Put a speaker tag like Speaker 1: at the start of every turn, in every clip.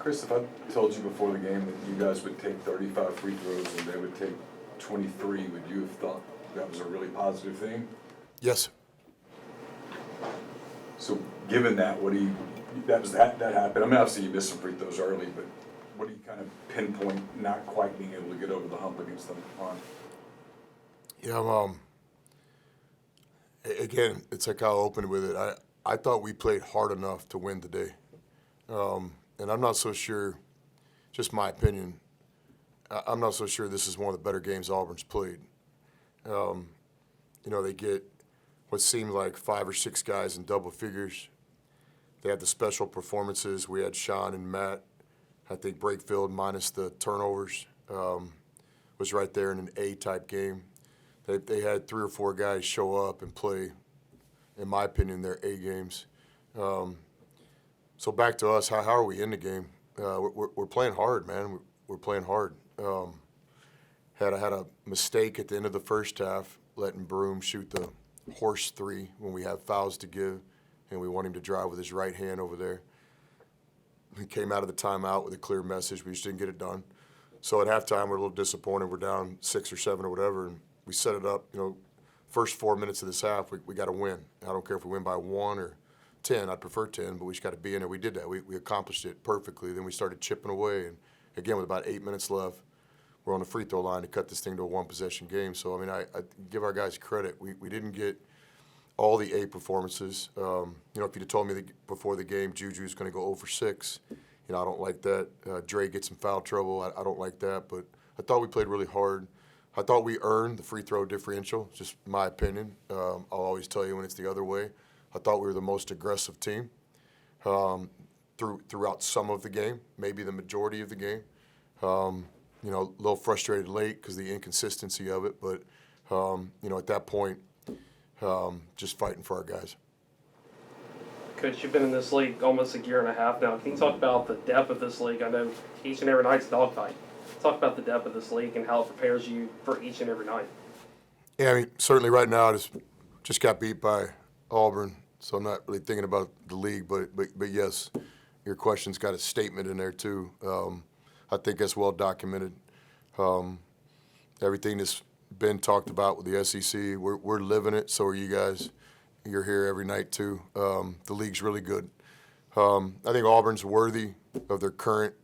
Speaker 1: Chris, if I told you before the game that you guys would take 35 free throws and they would take 23, would you have thought that was a really positive thing?
Speaker 2: Yes.
Speaker 1: So given that, that happened? I mean, obviously you missed some free throws early, but what do you kind of pinpoint not quite being able to get over the hump against them on?
Speaker 2: Yeah, again, it's like I'll open with it. I thought we played hard enough to win today. And I'm not so sure, just my opinion, I'm not so sure this is one of the better games Auburn's played. They get what seemed like 5 or 6 guys in double figures. They had the special performances. We had Sean and Matt. I think Brakefield minus the turnovers was right there in an A-type game. They had 3 or 4 guys show up and play, in my opinion, their A games. So back to us, how are we in the game? We're playing hard, man. We're playing hard. Had a mistake at the end of the first half, letting Broom shoot the horse 3 when we have fouls to give, and we want him to drive with his right hand over there. He came out of the timeout with a clear message. We just didn't get it done. So at halftime, we're a little disappointed. We're down 6 or 7 or whatever, and we set it up. First 4 minutes of this half, we got to win. I don't care if we win by 1 or 10. I'd prefer 10, but we just got to be in there. We did that. We accomplished it perfectly. Then we started chipping away, and again, with about 8 minutes left, we're on the free throw line to cut this thing to a 1-possession game. So, I mean, I give our guys credit. We didn't get all the A performances. If you'd have told me before the game Juju's going to go 0 for 6, I don't like that. Dre gets in foul trouble. I don't like that. But I thought we played really hard. I thought we earned the free throw differential, just my opinion. I'll always tell you when it's the other way. I thought we were the most aggressive team throughout some of the game, maybe the majority of the game. A little frustrated late because of the inconsistency of it, but at that point, just fighting for our guys.
Speaker 3: Coach, you've been in this league almost a year and a half now. Can you talk about the depth of this league? I know each and every night's a dogfight. Talk about the depth of this league and how it prepares you for each and every night.
Speaker 2: Yeah, I mean, certainly right now I just got beat by Auburn, so I'm not really thinking about the league, but yes, your question's got a statement in there too. I think that's well documented. Everything that's been talked about with the SEC, we're living it, so are you guys. You're here every night too. The league's really good. I think Auburn's worthy of their current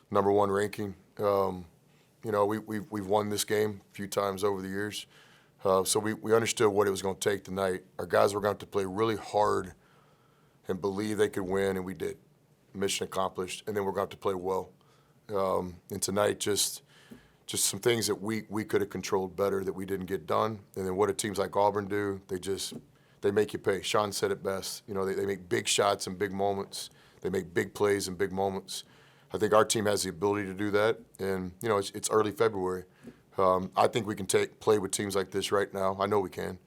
Speaker 2: number 1 ranking. We've won this game a few times over the years. So we understood what it was going to take tonight. Our guys were going to play really hard and believe they could win, and we did. Mission accomplished. And then we're going to have to play well. And tonight, just some things that we could have controlled better that we didn't get done. And then what do teams like Auburn do? They make you pay. Sean said it best. They make big shots in big moments. They make big plays in big moments. I think our team has the ability to do that. And, it's early February. I think we can play with teams like this right now. I know we can.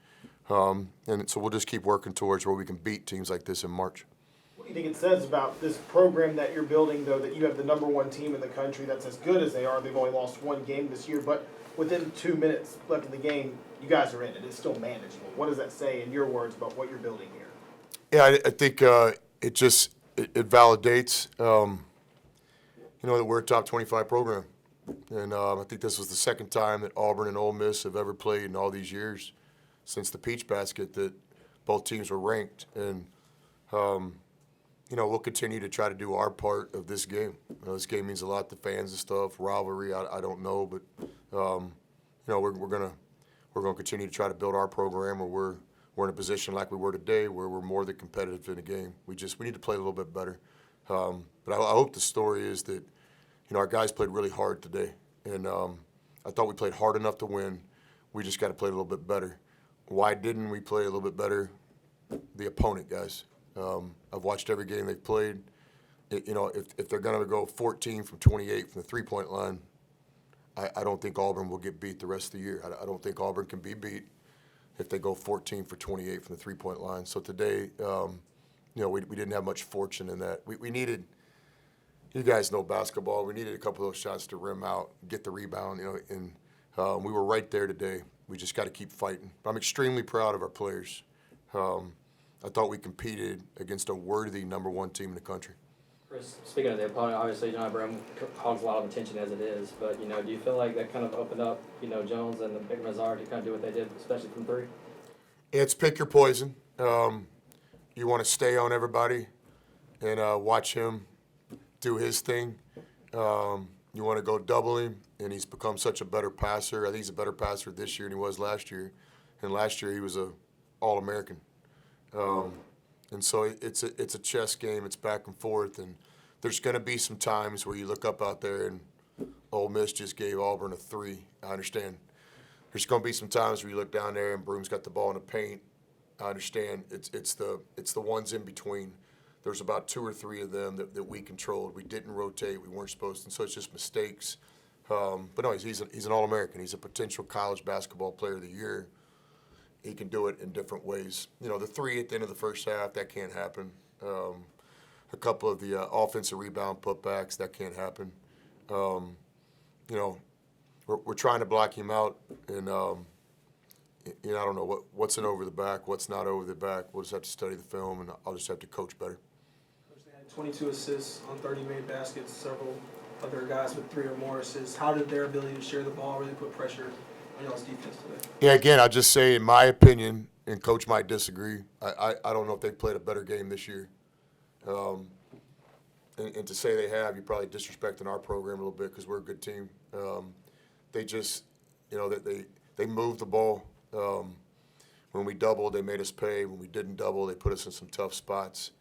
Speaker 2: And so we'll just keep working towards where we can beat teams like this in March.
Speaker 4: What do you think it says about this program that you're building, though, that you have the number 1 team in the country that's as good as they are? They've only lost 1 game this year, but within 2 minutes left in the game, you guys are in it. It's still manageable. What does that say, in your words, about what you're building here?
Speaker 2: Yeah, I think it validates, that we're a top 25 program. And I think this was the second time that Auburn and Ole Miss have ever played in all these years since the Peach Basket that both teams were ranked. And, we'll continue to try to do our part of this game. This game means a lot to fans and stuff, rivalry, I don't know. But, we're going to continue to try to build our program where we're in a position like we were today where we're more than competitive in the game. We need to play a little bit better. But I hope the story is that, our guys played really hard today, and I thought we played hard enough to win. We just got to play a little bit better. Why didn't we play a little bit better? The opponent, guys. I've watched every game they've played. If they're going to go 14 from 28 from the three-point line, I don't think Auburn will get beat the rest of the year. I don't think Auburn can be beat if they go 14 for 28 from the three-point line. So today, we didn't have much fortune in that. We needed. You guys know basketball. We needed a couple of those shots to rim out, get the rebound, and we were right there today. We just got to keep fighting. But I'm extremely proud of our players. I thought we competed against a worthy number 1 team in the country.
Speaker 5: Chris, speaking of the opponent, obviously John Brown hogs a lot of attention as it is, but do you feel like that kind of opened up Jones and the big Mazar to kind of do what they did, especially from three?
Speaker 2: It's pick your poison. You want to stay on everybody and watch him do his thing. You want to go double him, and he's become such a better passer. I think he's a better passer this year than he was last year. And last year he was a All-American. And so it's a chess game. It's back and forth, and there's going to be some times where you look up out there and Ole Miss just gave Auburn a 3. I understand. There's going to be some times where you look down there and Broom's got the ball in the paint. I understand. It's the ones in between. There's about 2 or 3 of them that we controlled. We didn't rotate. We weren't supposed to. And so it's just mistakes. But no, he's an All-American. He's a potential college basketball player of the year. He can do it in different ways. The 3 at the end of the first half, that can't happen. A couple of the offensive rebound putbacks, that can't happen. We're trying to block him out, and I don't know what's in over the back, what's not over the back. We'll just have to study the film, and I'll just have to coach better.
Speaker 6: Coach, they had 22 assists on 30 made baskets, several other guys with 3 or more assists. How did their ability to share the ball really put pressure on y'all's defense today?
Speaker 2: Yeah, again, I'll just say, in my opinion, and Coach might disagree, I don't know if they played a better game this year. And to say they have, you're probably disrespecting our program a little bit because we're a good team. They just, they moved the ball. When we doubled, they made us pay. When we didn't double, they put us in some tough spots.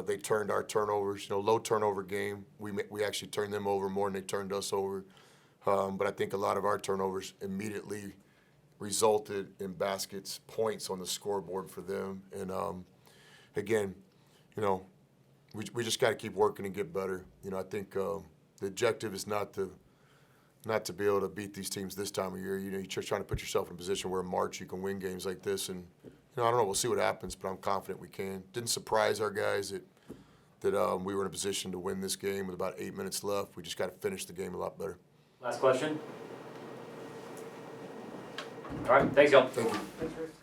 Speaker 2: They turned our turnovers, low turnover game. We actually turned them over more than they turned us over. But I think a lot of our turnovers immediately resulted in baskets, points on the scoreboard for them. And again, we just got to keep working and get better. I think the objective is not to be able to beat these teams this time of year. You're just trying to put yourself in a position where in March you can win games like this. And I don't know. We'll see what happens, but I'm confident we can. Didn't surprise our guys that we were in a position to win this game with about 8 minutes left. We just got to finish the game a lot better.
Speaker 7: Last question. All right, thanks, y'all.
Speaker 2: Thank you.
Speaker 6: Thanks, Rick.